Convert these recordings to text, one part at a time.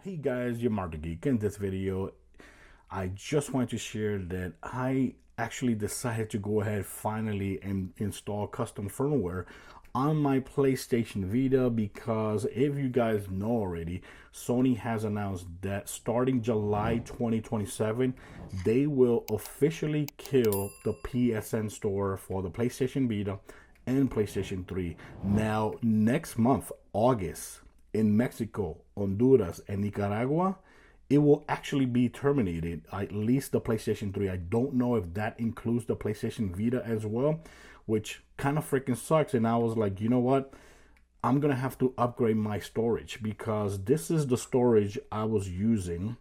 Hey guys, you're Mark the Geek. In this video, I just want to share that I actually decided to go ahead finally and install custom firmware on my PlayStation Vita because if you guys know already, Sony has announced that starting July 2027, they will officially kill the PSN store for the PlayStation Vita and PlayStation 3. Now, next month, August, in Mexico, Honduras, and Nicaragua, it will actually be terminated, at least the PlayStation 3. I don't know if that includes the PlayStation Vita as well, which kind of freaking sucks. And I was like, you know what? I'm going to have to upgrade my storage because this is the storage I was using,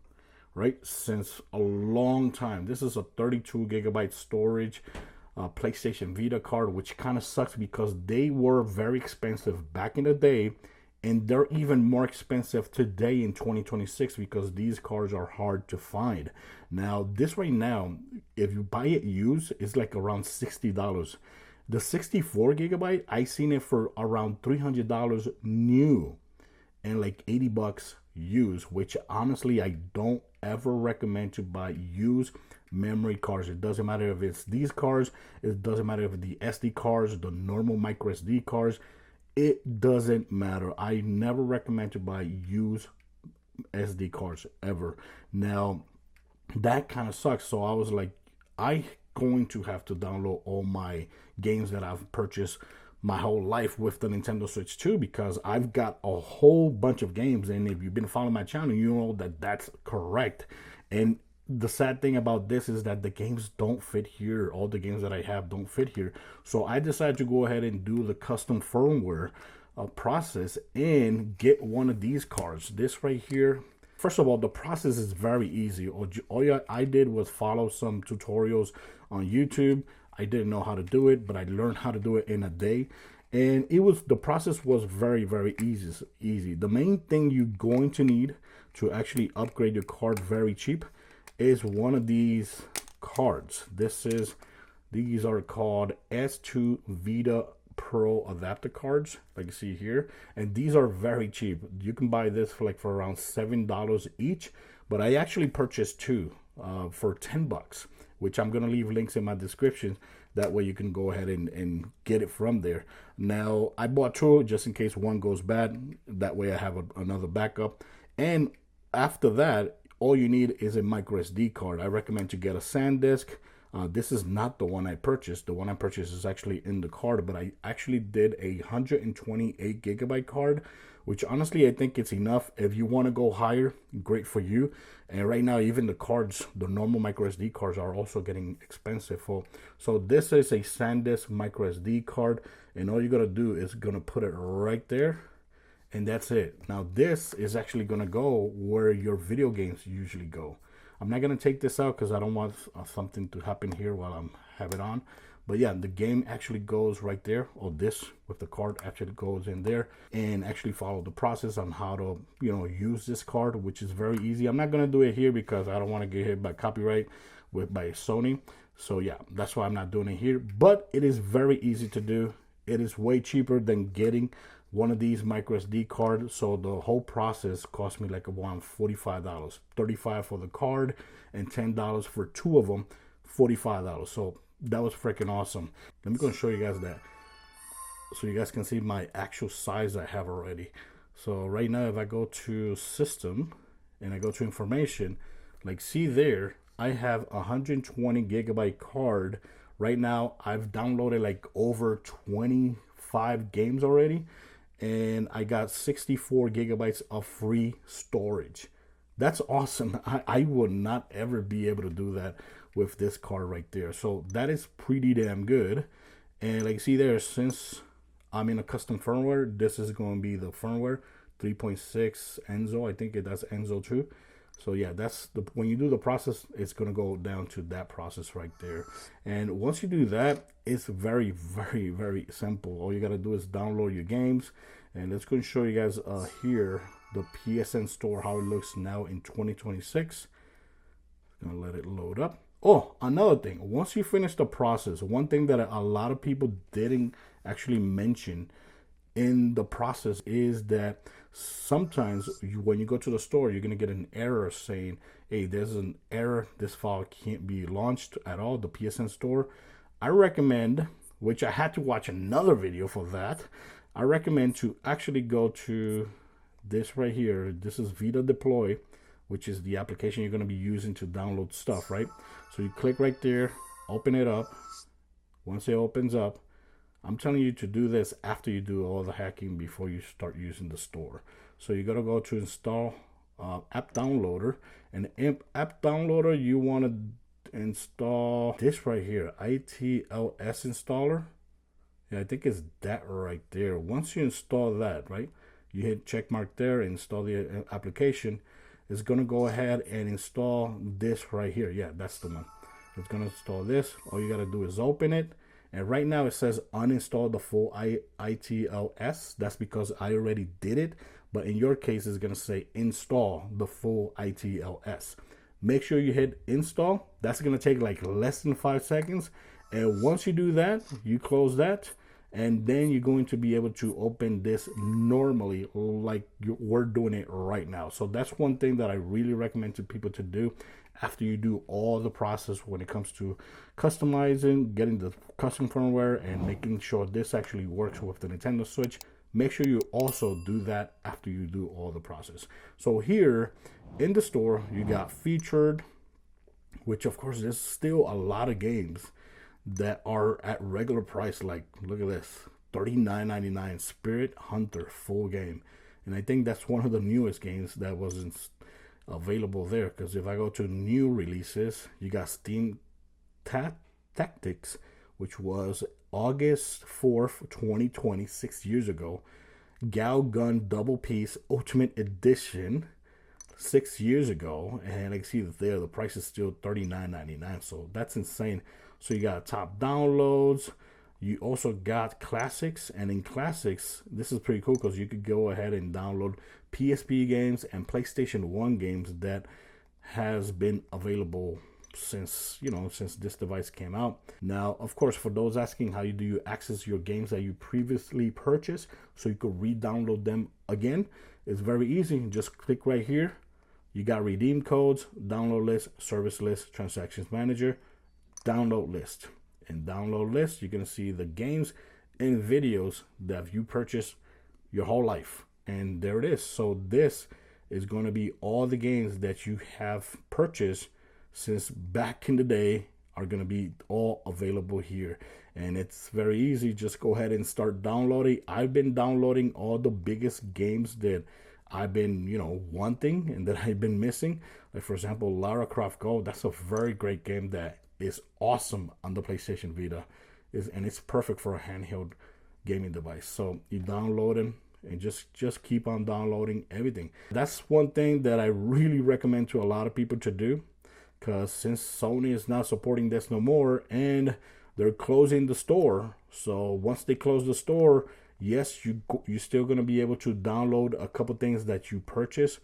right, since a long time. This is a 32 gigabyte storage PlayStation Vita card, which kind of sucks because they were very expensive back in the day. And they're even more expensive today in 2026 because these cards are hard to find. Now, this right now, if you buy it used, it's like around $60. The 64 gigabyte, I seen it for around $300 new and like 80 bucks used, which honestly, I don't ever recommend to buy used memory cards. It doesn't matter if it's these cards. It doesn't matter if the SD cards, the normal micro SD cards. It doesn't matter. I never recommend to buy used SD cards ever. Now, that kind of sucks. So I was like, I going to have to download all my games that I've purchased my whole life with the Nintendo Switch 2 because I've got a whole bunch of games. And if you've been following my channel, you know that that's correct. And the sad thing about this is that the games don't fit here. All the games that I have don't fit here. So I decided to go ahead and do the custom firmware process and get one of these cards. This right here. First of all, the process is very easy. All I did was follow some tutorials on YouTube. I didn't know how to do it, but I learned how to do it in a day. And the process was very, very easy. The main thing you're going to need to actually upgrade your card very cheap is one of these cards. These are called S2 Vita Pro adapter cards, like you see here, and these are very cheap. You can buy this for around $7 each, but I actually purchased two for 10 bucks, which I'm gonna leave links in my description. That way you can go ahead and get it from there. Now, I bought two just in case one goes bad. That way I have another backup. And after that, all you need is a micro SD card. I recommend to get a SanDisk. This is not the one I purchased. The one I purchased is actually in the card, but I actually did a 128 gigabyte card, which honestly I think it's enough. If you want to go higher, great for you. And right now, even the cards, the normal micro SD cards are also getting expensive. So this is a SanDisk micro SD card, and all you gotta do is gonna put it right there. And that's it. Now this is actually going to go where your video games usually go. I'm not going to take this out because I don't want something to happen here while I have it on. But yeah, the game actually goes right there. Or this with the card actually goes in there. And actually follow the process on how to, use this card, which is very easy. I'm not going to do it here because I don't want to get hit by copyright by Sony. So yeah, that's why I'm not doing it here. But it is very easy to do. It is way cheaper than getting one of these micro SD cards. So the whole process cost me like around $45, $35 for the card and $10 for two of them, $45. So that was freaking awesome. Let me go and show you guys that so you guys can see my actual size I have already. So right now, if I go to system and I go to information, like see there, I have a 120 gigabyte card. Right now, I've downloaded like over 25 games already. And I got 64 gigabytes of free storage. That's awesome. I would not ever be able to do that with this card right there. So that is pretty damn good. And like you see there, since I'm in a custom firmware, this is going to be the firmware 3.6 Enzo. I think that's Enzo 2. So yeah, when you do the process, it's going to go down to that process right there. And once you do that, it's very, very, very simple. All you got to do is download your games. And let's go and show you guys here the PSN store, how it looks now in 2026. Gonna let it load up. Oh, another thing, once you finish the process, one thing that a lot of people didn't actually mention in the process is that sometimes when you go to the store, you're going to get an error saying, hey, there's an error. This file can't be launched at all, the PSN store. I recommend, which I had to watch another video for that, I recommend to actually go to this right here. This is Vita Deploy, which is the application you're going to be using to download stuff, right? So you click right there, open it up. Once it opens up, I'm telling you to do this after you do all the hacking before you start using the store. So you got to go to install app downloader, and app downloader, you want to install this right here, ITLS installer. Yeah, I think it's that right there. Once you install that, right, you hit check mark there, install the application. It's going to go ahead and install this right here. Yeah, that's the one. It's going to install this. All you got to do is open it. And right now it says uninstall the full ITLS. That's because I already did it. But in your case, it's going to say install the full ITLS. Make sure you hit install. That's going to take like less than 5 seconds. And once you do that, you close that. And then you're going to be able to open this normally like we're doing it right now. So that's one thing that I really recommend to people to do after you do all the process when it comes to customizing, getting the custom firmware, and making sure this actually works with the Nintendo Switch. Make sure you also do that after you do all the process. So here in the store, you got featured, which of course there's still a lot of games that are at regular price. Like, look at this, $39.99 Spirit Hunter full game. And I think that's one of the newest games that wasn't available there, because if I go to new releases, you got Steam Tactics, which was August 4th, 2020, 6 years ago. Gal Gun Double Piece Ultimate Edition, 6 years ago. And I see that there the price is still $39.99, so that's insane. So you got top downloads. You also got classics, and in classics, this is pretty cool because you could go ahead and download PSP games and PlayStation 1 games that has been available since this device came out. Now, of course, for those asking how do you access your games that you previously purchased so you could re-download them again, it's very easy. Just click right here. You got redeem codes, download list, service list, transactions manager, download list. In download list, you're going to see the games and videos that you purchased your whole life. And there it is. So this is going to be all the games that you have purchased since back in the day are going to be all available here. And it's very easy. Just go ahead and start downloading. I've been downloading all the biggest games that I've been, wanting and that I've been missing. Like, for example, Lara Croft Go. That's a very great game that is awesome on the PlayStation Vita, and it's perfect for a handheld gaming device. So you download them and just keep on downloading everything. That's one thing that I really recommend to a lot of people to do, because since Sony is not supporting this no more and they're closing the store, so once they close the store, yes, you're still going to be able to download a couple things that you purchase,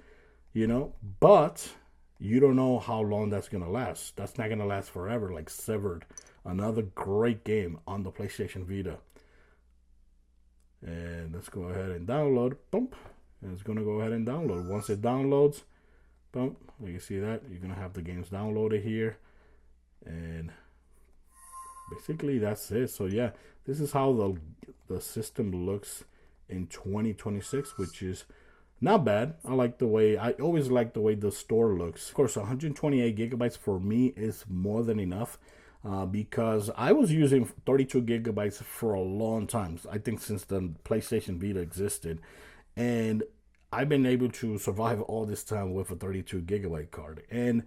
but you don't know how long that's going to last. That's not going to last forever. Like Severed, another great game on the PlayStation Vita. And let's go ahead and download. Boom. And it's going to go ahead and download. Once it downloads, boom, you can see that. You're going to have the games downloaded here. And basically that's it. So yeah, this is how the system looks in 2026, which is not bad. I always like the way the store looks. Of course, 128 gigabytes for me is more than enough, because I was using 32 gigabytes for a long time. I think since the PlayStation Vita existed, and I've been able to survive all this time with a 32 gigabyte card. And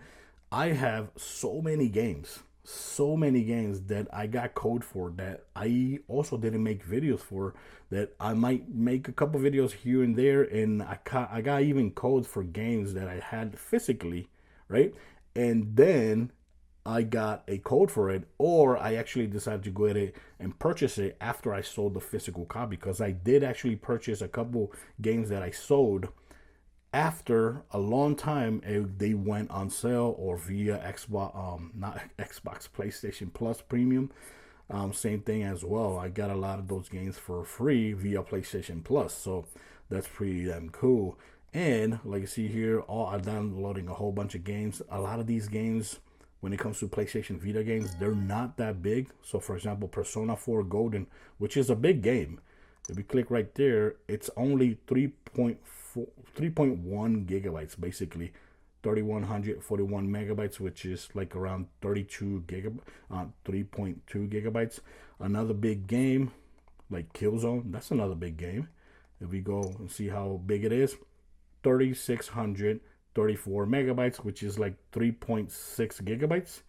I have so many games that I got code for, that I also didn't make videos for, that I might make a couple videos here and there. And I got even codes for games that I had physically, right? And then I got a code for it, or I actually decided to go ahead and purchase it after I sold the physical copy, because I did actually purchase a couple games that I sold after a long time. They went on sale or via Xbox, not Xbox, PlayStation Plus Premium. Same thing as well. I got a lot of those games for free via PlayStation Plus, so that's pretty damn cool. And like you see here, I'm downloading a whole bunch of games. A lot of these games, when it comes to PlayStation Vita games, they're not that big. So for example, Persona 4 Golden, which is a big game. If you click right there, it's only 3.1 gigabytes, basically 3141 megabytes, which is like around 3.2 gigabytes. Another big game like Killzone, that's another big game. If we go and see how big it is, 3634 megabytes, which is like 3.6 gigabytes.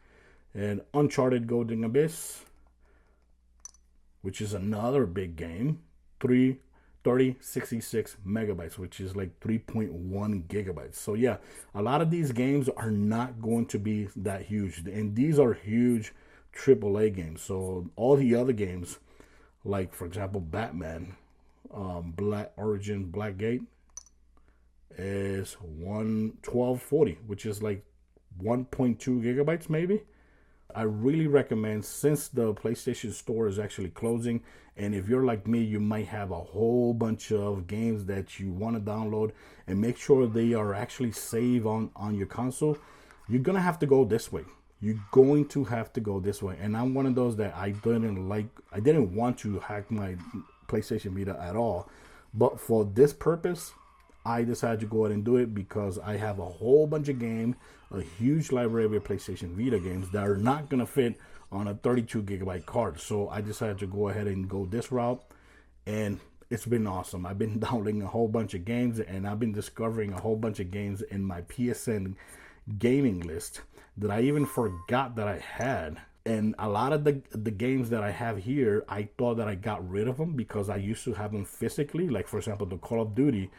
And Uncharted Golden Abyss, which is another big game, 3066 megabytes, which is like 3.1 gigabytes. So yeah, a lot of these games are not going to be that huge, and these are huge AAA games. So all the other games, like for example Batman, Black Origin Blackgate, is 1240, which is like 1.2 gigabytes maybe. I really recommend, since the PlayStation Store is actually closing, and if you're like me, you might have a whole bunch of games that you want to download and make sure they are actually saved on your console, you're gonna have to go this way. You're going to have to go this way. And I'm one of those that I didn't want to hack my PlayStation Vita at all, but for this purpose I decided to go ahead and do it, because I have a whole bunch of games, a huge library of PlayStation Vita games that are not going to fit on a 32 gigabyte card. So I decided to go ahead and go this route, and it's been awesome. I've been downloading a whole bunch of games, and I've been discovering a whole bunch of games in my PSN gaming list that I even forgot that I had. And a lot of the games that I have here, I thought that I got rid of them because I used to have them physically. Like for example, the Call of Duty,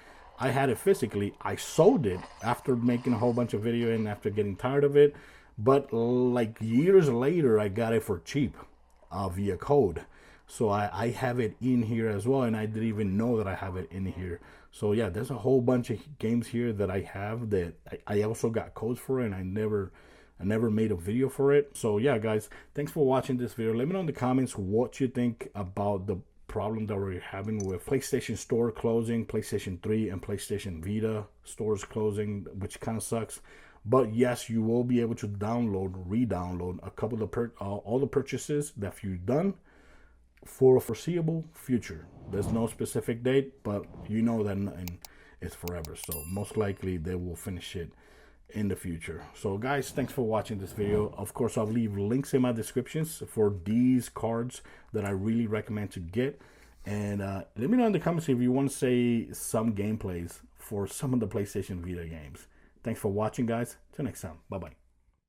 I had it physically. I sold it after making a whole bunch of video and after getting tired of it. But like years later, I got it for cheap via code. So I have it in here as well, and I didn't even know that I have it in here. So yeah, there's a whole bunch of games here that I have that I also got codes for, and I never made a video for it. So yeah, guys, thanks for watching this video. Let me know in the comments what you think about the problem that we're having with PlayStation Store closing, PlayStation 3 and PlayStation Vita stores closing, which kind of sucks. But yes, you will be able to re-download a couple of all the purchases that you've done for a foreseeable future. There's no specific date, but you know that it's forever. So most likely they will finish it in the future. So guys, thanks for watching this video. Of course, I'll leave links in my descriptions for these cards that I really recommend to get. And let me know in the comments if you want to say some gameplays for some of the PlayStation Vita games. Thanks for watching, guys. Till next time. Bye bye.